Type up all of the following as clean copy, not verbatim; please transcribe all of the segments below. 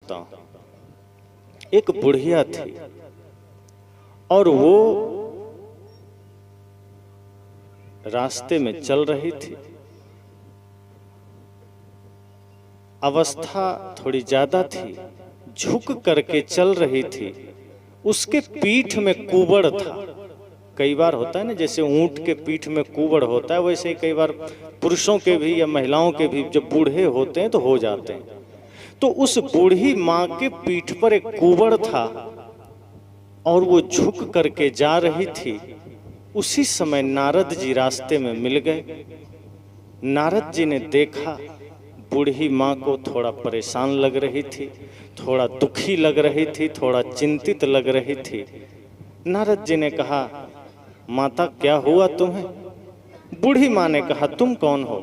करता हूं। एक बुढ़िया थी और वो रास्ते में चल रही थी। अवस्था थोड़ी ज्यादा थी, झुक करके चल रही थी। उसके पीठ में कुबड़ था। कई बार होता है ना, जैसे ऊंट के पीठ में कुबड़ होता है, वैसे ही कई बार पुरुषों के भी या महिलाओं के भी जब बूढ़े होते हैं तो हो जाते हैं। तो उस बूढ़ी माँ के पीठ पर एक कुबड़ था और वो झुक करके जा रही थी। उसी समय नारद जी रास्ते में मिल गए। नारद जी ने देखा बूढ़ी माँ को थोड़ा परेशान लग रही थी, थोड़ा दुखी लग रही थी, थोड़ा चिंतित लग रही थी। नारद जी ने कहा, माता क्या हुआ तुम्हें? बूढ़ी माँ ने कहा, तुम कौन हो?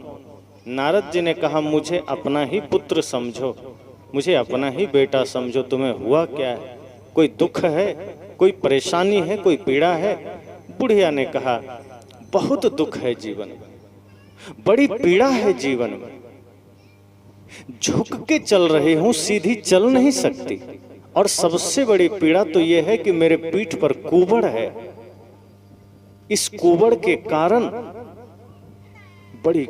नारद जी ने कहा, मुझे अपना ही पुत्र समझो, मुझे अपना ही बेटा समझो। तुम्हें हुआ क्या है? कोई दुख है, कोई परेशानी है, कोई पीड़ा है? बुढ़िया ने कहा, बहुत दुख है जीवन में, बड़ी पीड़ा है जीवन में। झुक के चल रही हूं, सीधी चल नहीं सकती, और सबसे बड़ी पीड़ा तो यह है कि मेरे पीठ पर कुबड़ है। इस कुबड़ के कारण बड़ी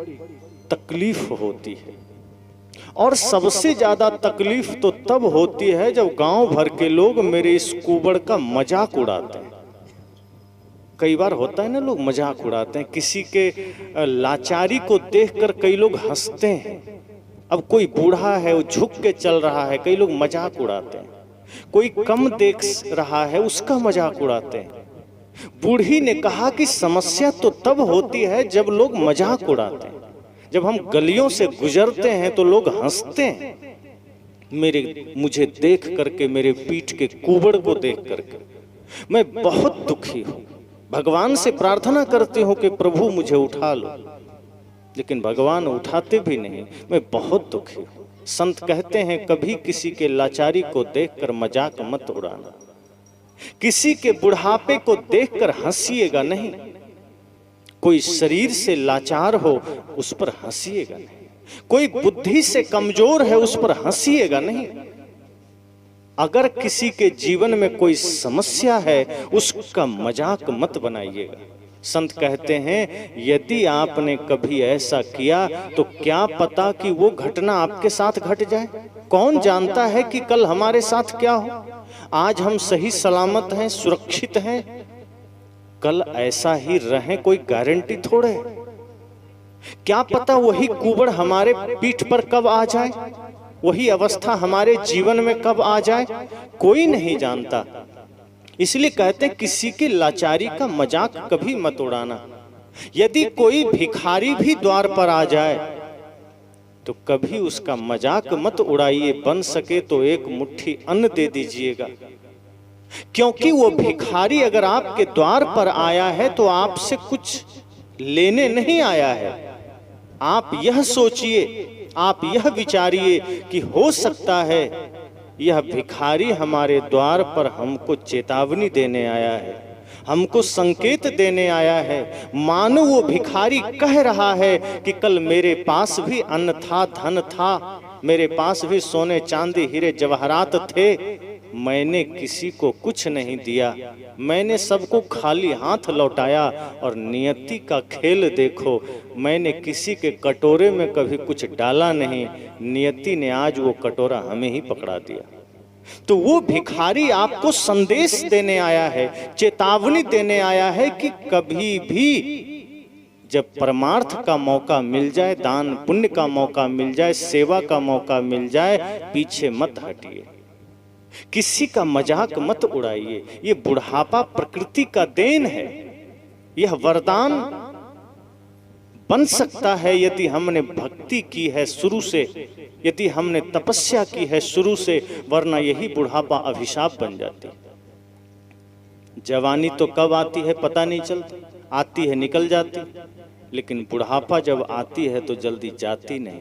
तकलीफ होती है, और सबसे ज्यादा तकलीफ तो तब होती है जब गांव भर के लोग मेरे इस कुबड़ का मजाक उड़ाते हैं। कई बार होता है ना, लोग मजाक उड़ाते हैं, किसी के लाचारी को देखकर कई लोग हंसते हैं। अब कोई बूढ़ा है, वो झुक के चल रहा है, कई लोग मजाक उड़ाते हैं। कोई कम देख रहा है, उसका मजाक उड़ाते हैं। बूढ़ी ने कहा कि समस्या तो तब होती है जब लोग मजाक उड़ाते हैं। जब हम गलियों से गुजरते हैं तो लोग हंसते हैं। मुझे देख करके, मेरे पीठ के कुबड़ को देख करके मैं बहुत दुखी हूं। भगवान से प्रार्थना करती हूं कि प्रभु मुझे उठा लो, लेकिन भगवान उठाते भी नहीं। मैं बहुत दुखी हूं। संत कहते हैं, कभी किसी के लाचारी को देखकर मजाक मत उड़ाना, किसी के बुढ़ापे को देखकर हंसिएगा नहीं। कोई शरीर से लाचार हो, उस पर हंसिएगा नहीं। कोई बुद्धि से कमजोर है, उस पर हंसिएगा नहीं। अगर किसी के जीवन में कोई समस्या है, उसका मजाक मत बनाइएगा। संत कहते हैं, यदि आपने कभी ऐसा किया तो क्या पता कि वो घटना आपके साथ घट जाए। कौन जानता है कि कल हमारे साथ क्या हो। आज हम सही सलामत हैं, सुरक्षित हैं, कल ऐसा ही रहें, कोई गारंटी थोड़े। क्या पता वही कुबड़ हमारे पीठ पर कब आ जाए, वही अवस्था हमारे जीवन में कब आ जाए, कोई नहीं जानता। इसलिए कहते हैं, किसी की लाचारी का मजाक कभी मत उड़ाना। यदि कोई भिखारी भी द्वार पर आ जाए तो कभी उसका मजाक मत उड़ाइए। बन सके तो एक मुट्ठी अन्न दे दीजिएगा, क्योंकि वो भिखारी अगर आपके द्वार पर आया है तो आपसे कुछ लेने नहीं आया है। आप यह सोचिए, आप यह विचारिए कि हो सकता है यह भिखारी हमारे द्वार पर हमको चेतावनी देने आया है, हमको संकेत देने आया है। मानो वो भिखारी कह रहा है कि कल मेरे पास भी अन्न था, धन था, मेरे पास भी सोने चांदी हीरे जवाहरात थे, मैंने किसी को कुछ नहीं दिया, मैंने सबको खाली हाथ लौटाया। और नियति का खेल देखो, मैंने किसी के कटोरे में कभी कुछ डाला नहीं, नियति ने आज वो कटोरा हमें ही पकड़ा दिया। तो वो भिखारी आपको संदेश देने आया है, चेतावनी देने आया है कि कभी भी जब परमार्थ का मौका मिल जाए, दान पुण्य का मौका मिल जाए, सेवा का मौका मिल जाए, पीछे मत हटिए, किसी का मजाक मत उड़ाइए। ये बुढ़ापा प्रकृति का देन है, यह वरदान बन सकता है यदि हमने भक्ति की है शुरू से, यदि हमने तपस्या की है शुरू से, वरना यही बुढ़ापा अभिशाप बन जाती। जवानी तो कब आती है पता नहीं चलता, आती है निकल जाती, लेकिन बुढ़ापा जब आती है तो जल्दी जाती नहीं।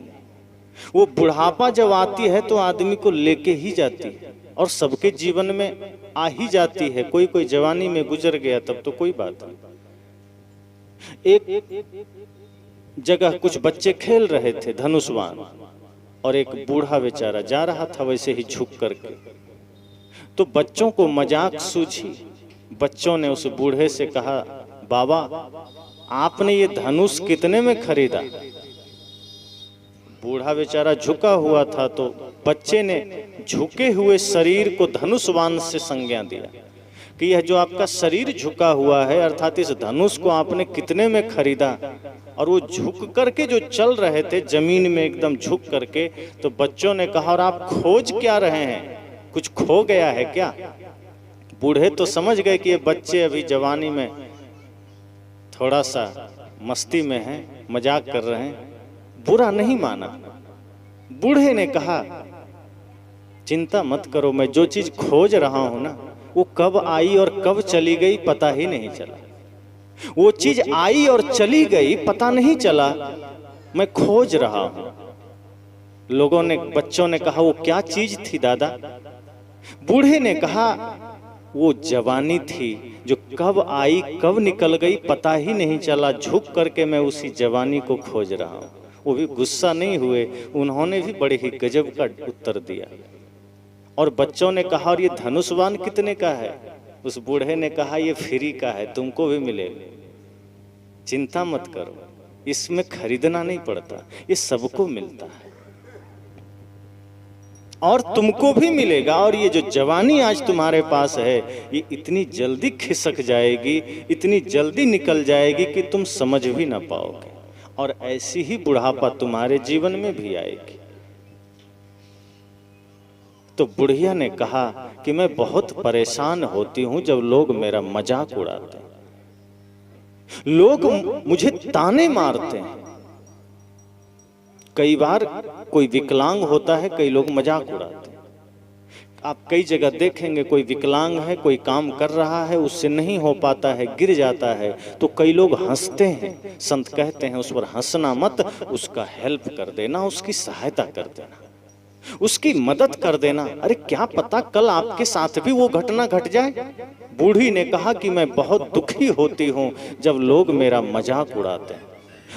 वो बुढ़ापा जब आती है तो आदमी को लेके ही जाती है, और सबके जीवन में आ ही जाती है। कोई कोई जवानी में गुजर गया तब तो कोई बात नहीं। एक जगह कुछ बच्चे खेल रहे थे धनुष बाण, और एक बूढ़ा बेचारा जा रहा था वैसे ही झुक करके। तो बच्चों को मजाक सूझी। बच्चों ने उस बूढ़े से कहा, बाबा आपने ये धनुष कितने में खरीदा? बूढ़ा बेचारा झुका हुआ था, तो बच्चे ने झुके हुए शरीर को धनुषवान से संज्ञा दिया कि यह जो आपका शरीर झुका हुआ है, अर्थात इस धनुष को आपने कितने में खरीदा? और वो झुक करके जो चल रहे थे जमीन में एकदम झुक करके, तो बच्चों ने कहा, और आप खोज क्या रहे हैं? कुछ खो गया है क्या? बूढ़े तो समझ गए कि ये बच्चे अभी जवानी में थोड़ा सा मस्ती में हैं, मजाक कर रहे हैं। बुरा नहीं माना। बूढ़े ने कहा, चिंता मत करो, मैं जो चीज खोज रहा हूं ना, वो कब आई और कब चली गई पता ही नहीं चला। वो चीज आई और चली गई पता नहीं चला, मैं खोज रहा हूं। लोगों ने, बच्चों ने कहा, वो क्या चीज थी दादा? बूढ़े ने कहा, वो जवानी थी जो कब आई कब निकल गई पता ही नहीं चला, झुक करके मैं उसी जवानी को खोज रहा हूं। वो भी गुस्सा नहीं हुए, उन्होंने भी बड़े ही गजब का उत्तर दिया। और बच्चों ने कहा, और ये धनुषवान कितने का है? उस बूढ़े ने कहा, ये फ्री का है, तुमको भी मिलेगा, चिंता मत करो, इसमें खरीदना नहीं पड़ता, ये सबको मिलता है और तुमको भी मिलेगा। और ये जो जवानी आज तुम्हारे पास है, ये इतनी जल्दी खिसक जाएगी, इतनी जल्दी निकल जाएगी कि तुम समझ भी ना पाओगे, और ऐसी ही बुढ़ापा तुम्हारे जीवन में भी आएगी। तो बुढ़िया ने कहा कि मैं बहुत परेशान होती हूं जब लोग मेरा मजाक उड़ाते हैं, लोग मुझे ताने मारते हैं। कई बार कोई विकलांग होता है, कई लोग मजाक उड़ाते हैं। आप कई जगह देखेंगे, कोई विकलांग है, कोई काम कर रहा है, उससे नहीं हो पाता है, गिर जाता है, तो कई लोग हंसते हैं। संत कहते हैं, उस पर हंसना मत, उसका हेल्प कर देना, उसकी सहायता कर देना, उसकी मदद कर देना। अरे क्या पता कल आपके साथ भी वो घटना घट जाए। बूढ़ी ने कहा कि मैं बहुत दुखी होती हूँ जब लोग मेरा मजाक उड़ाते हैं,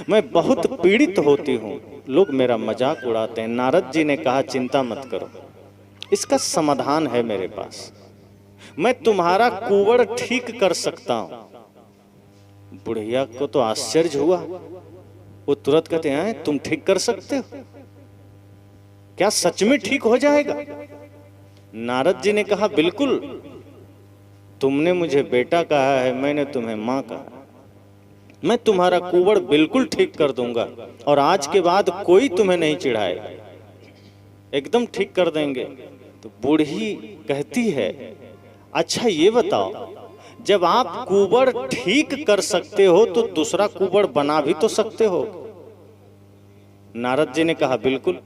मैं बहुत पीड़ित होती हूँ, लोग मेरा मजाक उड़ाते हैं। नारद जी ने कहा, चिंता मत करो, इसका समाधान है मेरे पास, मैं तुम्हारा कुंवर ठीक कर सकता हूं। बुढ़िया को तो आश्चर्य हुआ, वो तुरंत कहते हैं, तुम ठीक कर सकते हो? क्या सच में ठीक हो जाएगा? नारद जी ने कहा, बिल्कुल, तुमने मुझे बेटा कहा है, मैंने तुम्हें मां कहा, मैं तुम्हारा कुंवर बिल्कुल ठीक कर दूंगा, और आज के बाद कोई तुम्हें नहीं चिढ़ाएगा, एकदम ठीक कर देंगे। तो बूढ़ी कहती है, अच्छा ये बताओ, जब आप कुंवर ठीक कर सकते हो तो दूसरा कुंवर बना भी तो सकते हो? नारद जी ने कहा, बिल्कुल,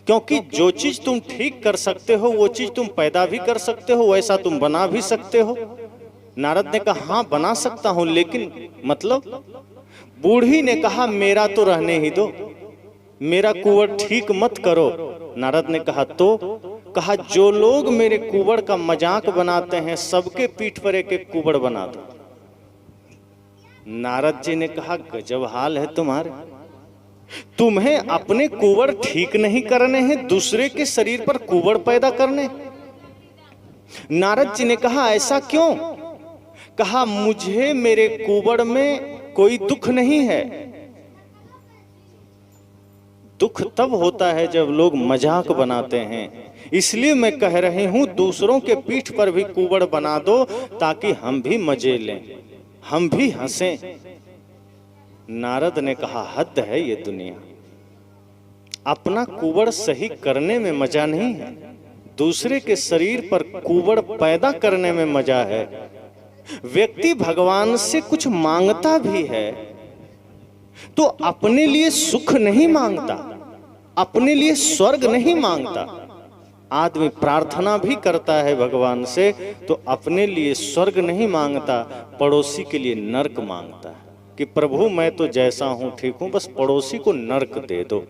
क्योंकि जो चीज तुम ठीक कर सकते हो वो चीज तुम पैदा भी कर सकते हो, वैसा तुम बना भी सकते हो। नारद ने कहा, हाँ बना सकता हूं, लेकिन मतलब? बूढ़ी ने कहा, मेरा तो रहने ही दो, मेरा कुंवर ठीक मत करो। नारद ने कहा, तो? कहा, जो लोग मेरे कुंवर का मजाक बनाते हैं, सबके पीठ पर एक एक कुंवर बना दो। नारद जी ने कहा, गजब हाल है तुम्हारे, तुम्हें अपने कुंवर ठीक नहीं करने हैं, दूसरे के शरीर पर कुंवर पैदा करने। नारद जी ने कहा, ऐसा क्यों? कहा, मुझे मेरे कुंवर में कोई दुख नहीं है। दुख तब होता है जब लोग मजाक बनाते हैं, इसलिए मैं कह रही हूं, दूसरों के पीठ पर भी कुंवर बना दो ताकि हम भी मजे लें, हम भी हंसें। नारद ने कहा, हद है ये दुनिया, अपना कुंवर सही करने में मजा नहीं है, दूसरे के शरीर पर कुंवर पैदा करने में मजा है। व्यक्ति भगवान से कुछ मांगता भी है तो अपने लिए सुख नहीं मांगता, अपने लिए स्वर्ग नहीं मांगता। आदमी प्रार्थना भी करता है भगवान से तो अपने लिए स्वर्ग नहीं मांगता, पड़ोसी के लिए नरक मांगता है कि प्रभु मैं तो जैसा हूं ठीक हूं, बस पड़ोसी को नरक दे दो।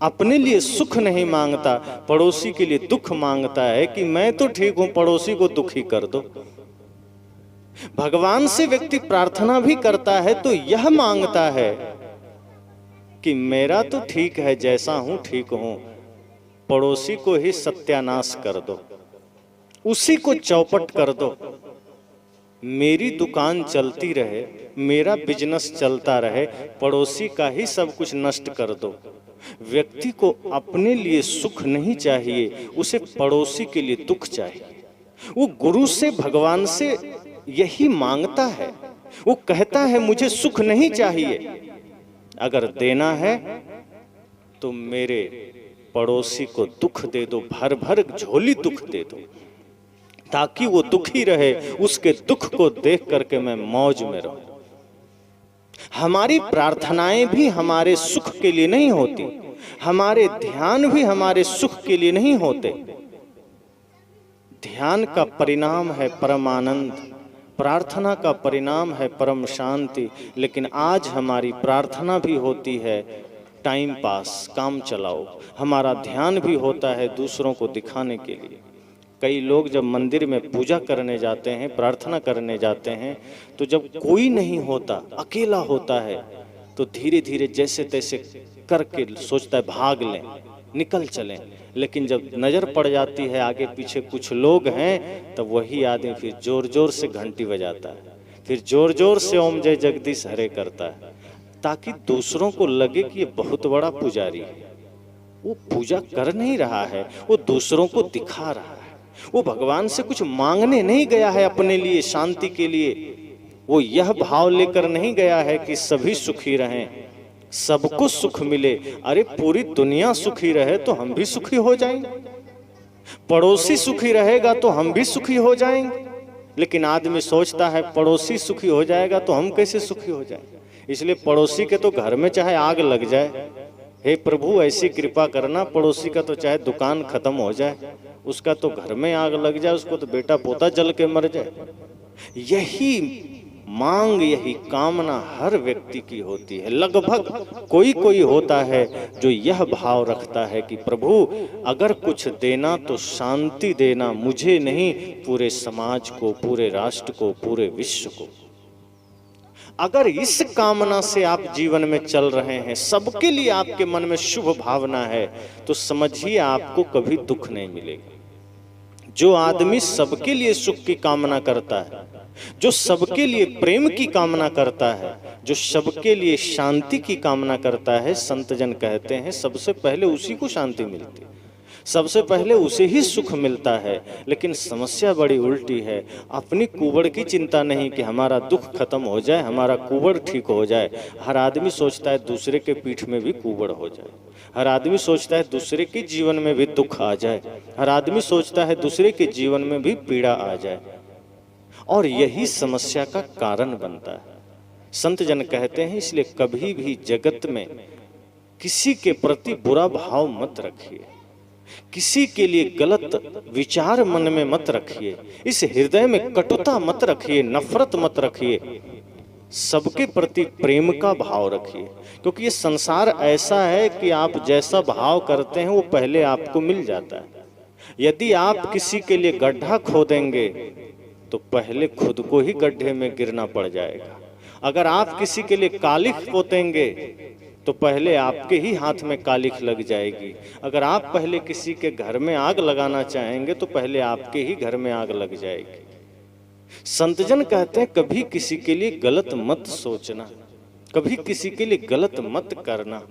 अपने लिए सुख नहीं मांगता, पड़ोसी के लिए दुख मांगता है कि मैं तो ठीक हूं, पड़ोसी को दुखी कर दो। भगवान से व्यक्ति प्रार्थना भी करता है तो यह मांगता है कि मेरा तो ठीक है, जैसा हूं ठीक हूं, पड़ोसी को ही सत्यानाश कर दो, उसी को चौपट कर दो, मेरी दुकान चलती रहे, मेरा बिजनेस चलता रहे, पड़ोसी का ही सब कुछ नष्ट कर दो। व्यक्ति को अपने लिए सुख नहीं चाहिए, उसे पड़ोसी के लिए दुख चाहिए। वो गुरु से, भगवान से यही मांगता है। वो कहता है मुझे सुख नहीं चाहिए, अगर देना है तो मेरे पड़ोसी को दुख दे दो, भर भर झोली दुख दे दो, ताकि वो दुखी रहे, उसके दुख को देख करके मैं मौज में रहूं। हमारी प्रार्थनाएं भी हमारे सुख के लिए नहीं होती, हमारे ध्यान भी हमारे सुख के लिए नहीं होते। ध्यान का परिणाम है परम आनंद, प्रार्थना का परिणाम है परम शांति। लेकिन आज हमारी प्रार्थना भी होती है टाइम पास, काम चलाओ। हमारा ध्यान भी होता है दूसरों को दिखाने के लिए। कई लोग जब मंदिर में पूजा करने जाते हैं, प्रार्थना करने जाते हैं, तो जब कोई नहीं होता, अकेला होता है, तो धीरे धीरे जैसे तैसे करके सोचता है भाग लें, निकल चलें। लेकिन जब नज़र पड़ जाती है आगे पीछे कुछ लोग हैं, तब वही आदमी फिर जोर जोर से घंटी बजाता है, फिर जोर जोर से ओम जय जगदीश हरे करता है, ताकि दूसरों को लगे कि ये बहुत बड़ा पुजारी है। वो पूजा कर नहीं रहा है, वो दूसरों को दिखा रहा है। वो भगवान से कुछ मांगने नहीं गया है अपने लिए, शांति के लिए। वो यह भाव लेकर नहीं गया है कि सभी सुखी रहें, सबको सुख मिले। अरे पूरी दुनिया सुखी रहे तो हम भी सुखी हो जाएंगे, पड़ोसी सुखी रहेगा तो हम भी सुखी हो जाएंगे। लेकिन आदमी सोचता है पड़ोसी सुखी हो जाएगा तो हम कैसे सुखी हो जाएंगे। इसलिए पड़ोसी के तो घर में चाहे आग लग जाए, हे प्रभु ऐसी कृपा करना, पड़ोसी का तो चाहे दुकान खत्म हो जाए, उसका तो घर में आग लग जाए, उसको तो बेटा पोता जल के मर जाए। यही मांग, यही कामना हर व्यक्ति की होती है। लगभग कोई कोई होता है जो यह भाव रखता है कि प्रभु अगर कुछ देना तो शांति देना, मुझे नहीं, पूरे समाज को, पूरे राष्ट्र को, पूरे विश्व को। अगर इस कामना से आप जीवन में चल रहे हैं, सबके लिए आपके मन में शुभ भावना है, तो समझिए आपको कभी दुख नहीं मिलेगा। जो आदमी सबके लिए सुख की कामना करता है, जो सबके लिए प्रेम की कामना करता है, जो सबके लिए शांति की कामना करता है, संत जन कहते हैं सबसे पहले उसी को शांति मिलती है, सबसे पहले उसे ही सुख मिलता है। लेकिन समस्या बड़ी उल्टी है, अपनी कुबड़ की चिंता नहीं कि हमारा दुख खत्म हो जाए, हमारा कुबड़ ठीक हो जाए। हर आदमी सोचता है दूसरे के पीठ में भी कुबड़ हो जाए, हर आदमी सोचता है दूसरे के जीवन में भी दुख आ जाए, हर आदमी सोचता है दूसरे के जीवन में भी पीड़ा आ जाए, और यही समस्या का कारण बनता है। संत जन कहते हैं इसलिए कभी भी जगत में किसी के प्रति बुरा भाव मत रखिए, किसी के लिए गलत विचार मन में मत रखिए, इस हृदय में कटुता मत रखिए, नफरत मत रखिए, सबके प्रति प्रेम का भाव रखिए। क्योंकि ये संसार ऐसा है कि आप जैसा भाव करते हैं वो पहले आपको मिल जाता है। यदि आप किसी के लिए गड्ढा खोदेंगे तो पहले खुद को ही गड्ढे में गिरना पड़ जाएगा। अगर आप किसी के लिए कालिख पोतेंगे तो पहले आपके ही हाथ में कालिख लग जाएगी। अगर आप पहले किसी के घर में आग लगाना चाहेंगे तो पहले आपके ही घर में आग लग जाएगी। संतजन कहते हैं कभी किसी के लिए गलत मत सोचना, कभी किसी के लिए गलत मत करना।